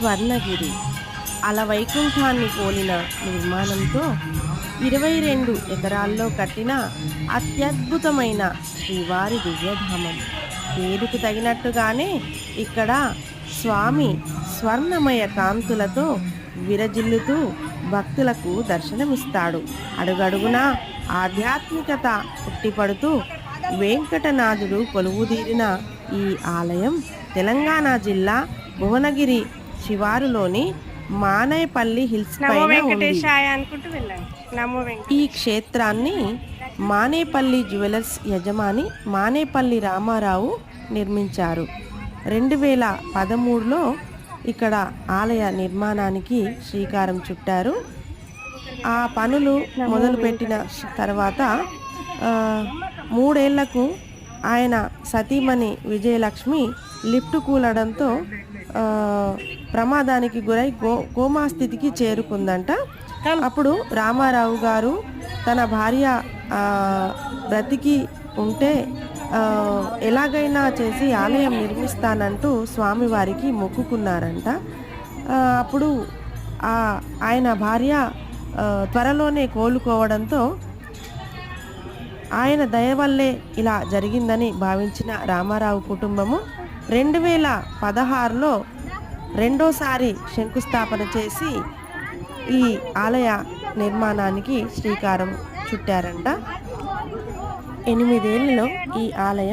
స్వర్ణగిరి అలవైకుంఠాన్ని పోలిన నిర్మాణంతో 22 ఎకరాల్లో కట్టిన అత్యద్భుతమైన శ్రీవారి దివ్యధామం. పేరుకు తగినట్టుగానే ఇక్కడ స్వామి స్వర్ణమయ కాంతులతో విరజిల్లుతూ భక్తులకు దర్శనమిస్తాడు. అడుగడుగునా ఆధ్యాత్మికత పుట్టిపడుతూ వెంకటనాథుడు కొలువుదీరిన ఈ ఆలయం తెలంగాణ జిల్లా భువనగిరి శివారులోని మానేపల్లి హిల్స్ పైన ఉంది. ఈ క్షేత్రాన్ని మానేపల్లి జ్యువెలర్స్ యజమాని మానేపల్లి రామారావు నిర్మించారు. 2013లో ఇక్కడ ఆలయ నిర్మాణానికి శ్రీకారం చుట్టారు. ఆ పనులు మొదలుపెట్టిన తర్వాత 3 ఏళ్లకు ఆయన సతీమణి విజయలక్ష్మి లిఫ్ట్ కూలడంతో ప్రమాదానికి గురై కోమా స్థితికి చేరుకుందంట. అప్పుడు రామారావు గారు తన భార్య బ్రతికి ఉంటే ఎలాగైనా చేసి ఆలయం నిర్మిస్తానంటూ స్వామివారికి మొక్కుకున్నారంట. అప్పుడు ఆయన భార్య త్వరలోనే కోలుకోవడంతో ఆయన దయ వల్లే ఇలా జరిగిందని భావించిన రామారావు కుటుంబము 2016లో రెండోసారి శంకుస్థాపన చేసి ఈ ఆలయ నిర్మాణానికి శ్రీకారం చుట్టారంట. 8 ఏళ్లలో ఈ ఆలయం